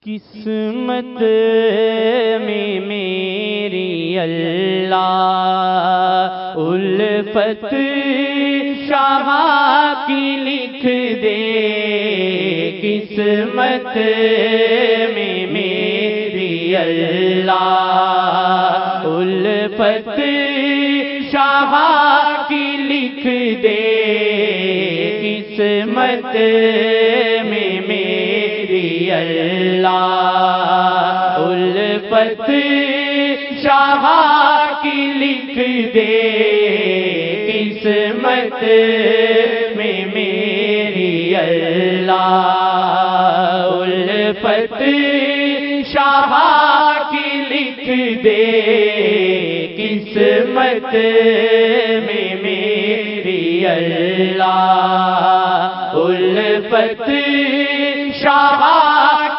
قسمت میں میری اللہ الفت شاہ کی لکھ دے، قسمت میں میری اللہ الفت شاہ کی لکھ دے، قسمت میں میری اللہ الفت شاہ کی لکھ دے، قسمت میں میری اللہ الفت شاہ کی لکھ دے، قسمت میں میری اللہ الفت شاہ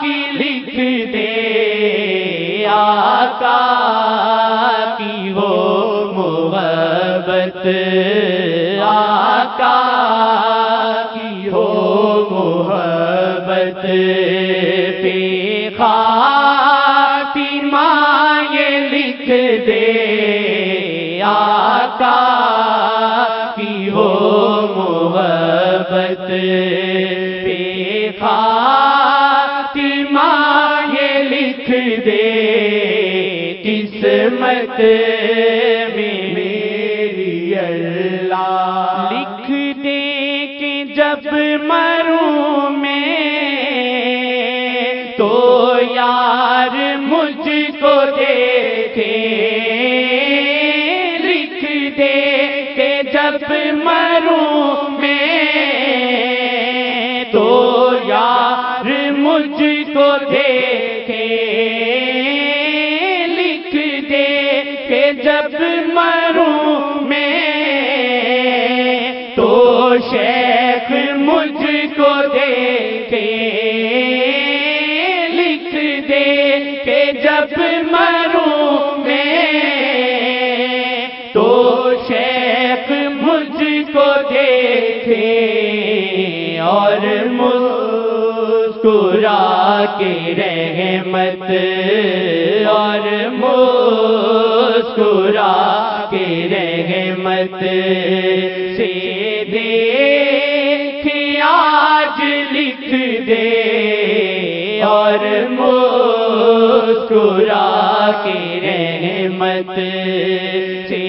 کی لکھ دے، آقا کی وہ محبت، آقا کی وہ محبت پہ خاتمہ یہ لکھ دے، آقا کی وہ محبت پہ خاتمہ یہ لکھ دے، قسمت میں میری اللہ لکھ دے کہ جب مروں میں تو یار مجھ کو دیکھے، لکھ دے کہ جب مروں میں تو یار مجھ کو دیکھے، لکھ دے کہ جب مروں میں تو شیخ مجھ کو دیکھے، لکھ دے کہ جب مروں میں تو شیخ مجھ کو دیکھے، اور مسکرا کے رحمت، اور مسکرا کے رحمت سے دیکھ آج لکھ دے، اور مسکرا کے رحمت سے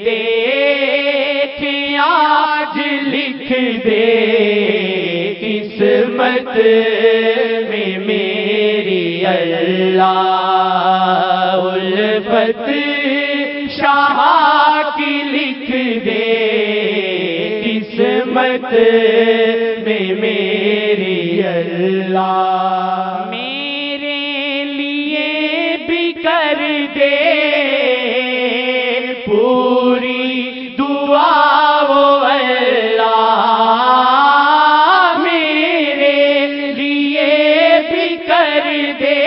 دیکھ آج لکھ دے، قسمت میں میری اللہ الفت شاہ کی لکھ دے، قسمت میں میری اللہ میرے لیے بھی کر دے پوری دعا وہ اللہ، میرے لیے بھی کر دے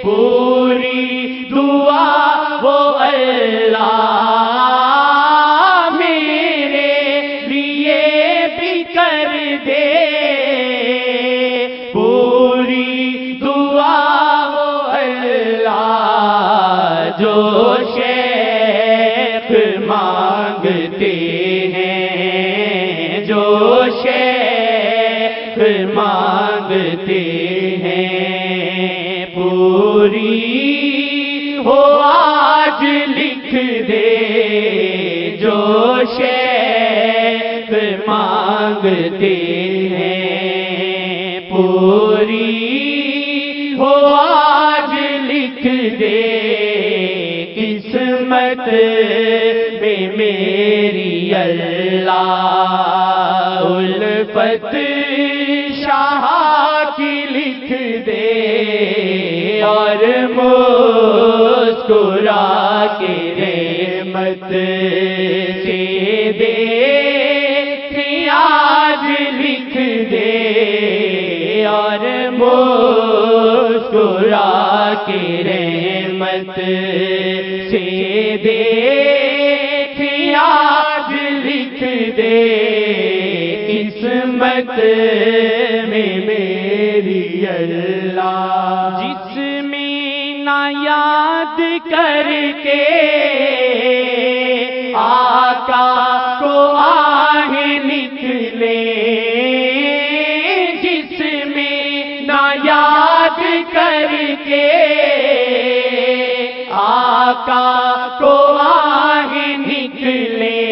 پوری دعا وہ اللہ، میرے لیے بھی کر دے پوری دعا وہ اللہ، جو شیخ مانگتے ہیں، جو شیخ مانگتے ہیں، پوری ہو آج لکھ دے، جو شیخ مانگتے ہیں، پوری ہو آج لکھ دے، قسمت میں میری اللہ الفت شاہ کی لکھ دے، اور مسکرا کے رحمت سے دیکھ آج لکھ دے، اور مسکرا کے رحمت سے دیکھ آج لکھ دے، قسمت میں میری اللہ، جس میں نہ یاد کر کے آقا کو آہ نکلے، جس میں نہ یاد کر کے آقا کو آہ نکلے،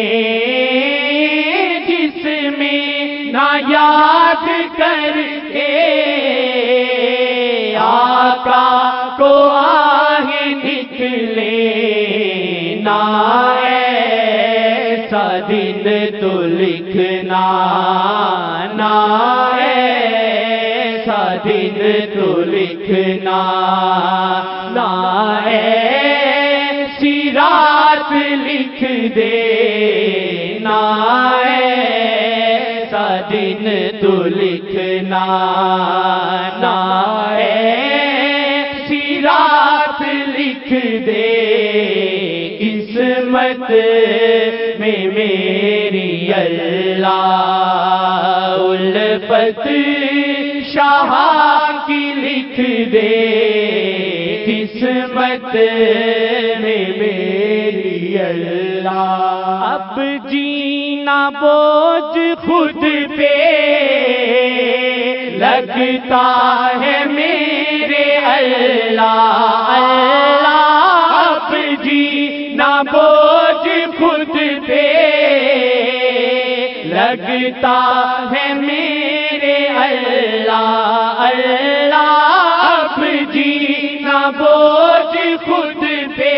جس میں نہ یاد کر کے آقا کو آہ نکلے، نہ ایسا دن تو لکھنا، نہ ایسا دن تو لکھنا، نہ ایسی رات لکھ دے، نہ ایسا دن تو لکھنا، نہ ایسی رات لکھ دے، قسمت میں میری اللہ، الفت شاہ کی لکھ دے، قسمت میں میری اللہ، اب جینا بوجھ خود پہ لگتا ہے میرے اللہ، اللہ اب جینا بوجھ خود پہ لگتا ہے میرے اللہ، اللہ اب جینا بوجھ خود پہ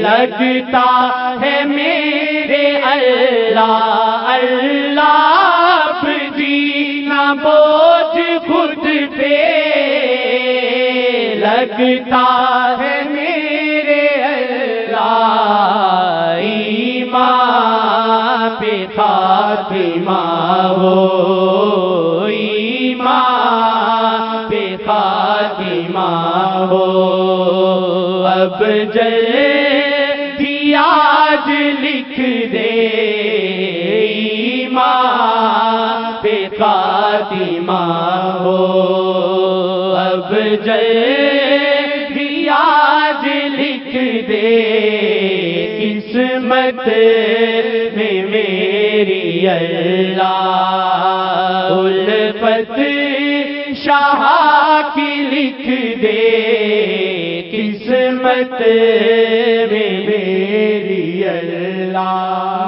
لگتا ہے میرے اللہ، اللہ اب جینا بوجھ خود پہ لگتا ہے میرے اللہ، ایمان پہ خاتمہ ہو، ایمان پہ خاتمہ ہو، اب جلدی آج لکھ دے، ایمان پہ خاتمہ ہو، اب جلدی آج لکھ دے، قسمت میں میری اللہ، الفت شاہ کی لکھ دے، قسمت میں میری اللہ،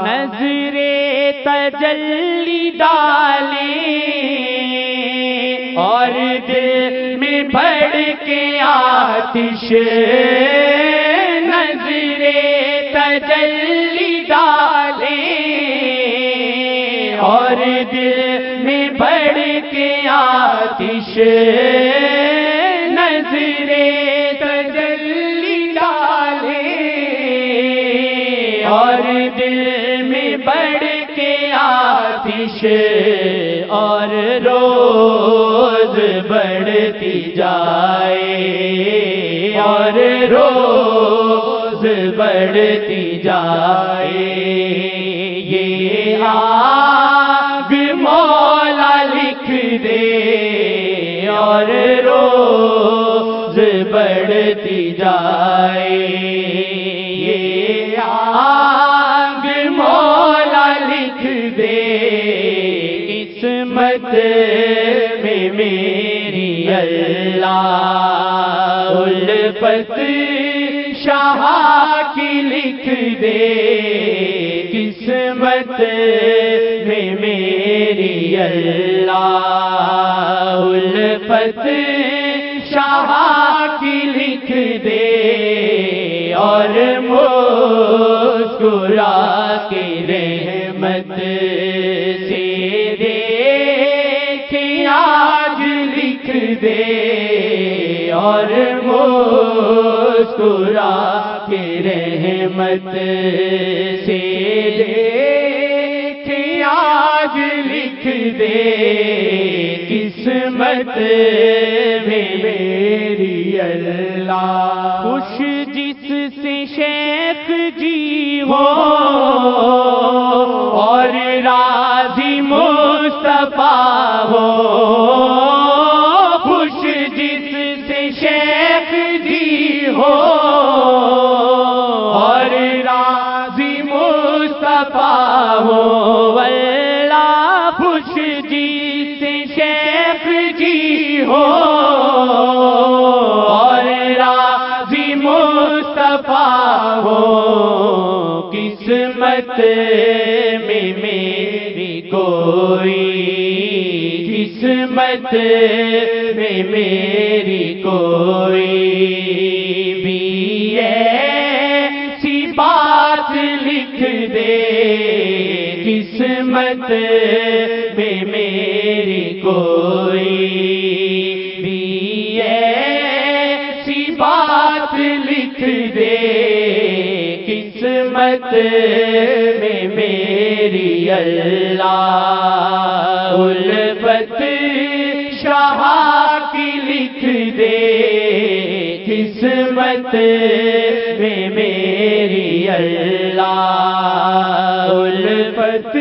نظر تجلی ڈالے اور دل میں بڑھ کے آتش، نظر تجلی ڈالے اور دل میں بڑھ کے آتش، نظر تجلی ڈالے اور دل میں بڑھ کے آتش، اور روز بڑھتی جائے، اور روز بڑھتی جائے، یہ آگ مولا لکھ دے، اور روز بڑھتی جائے، یہ آگ مولا لکھ دے، قسمت میں میری اللہ، الفت شاہ کی لکھ دے، قسمت میں میری اللہ، الفت شاہ کی لکھ دے، اور مسکرا کے رحمت سے دیکھ آج لکھ دے، اور مسکرا کے رحمت سے دیکھ آج لکھ دے، قسمت میں میری اللہ، خوش جس سے شیخ جی ہو اور راضی مصطفیٰ ہو، ہو اور راضی مصطفیٰ ہو، قسمت میں میری کوئی، قسمت میں میری کوئی بھی ایسی بات لکھ دے، قسمت میں میری کوئی بھی ایسی بات لکھ دے، قسمت میں میری اللہ الفت شاہ کی لکھ دے، قسمت میں میری اللہ الفت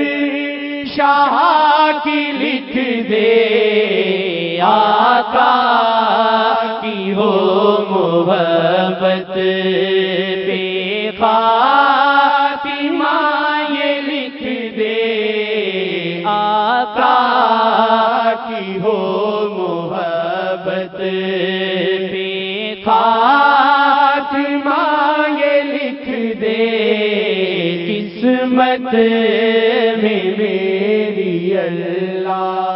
شاہ کی لکھ دے، آقا کی ہو محبت پہ خاتمہ یہ لکھ دے، آقا کی ہو محبت پہ خاتمہ یہ لکھ دے، قسمت میں میری اللہ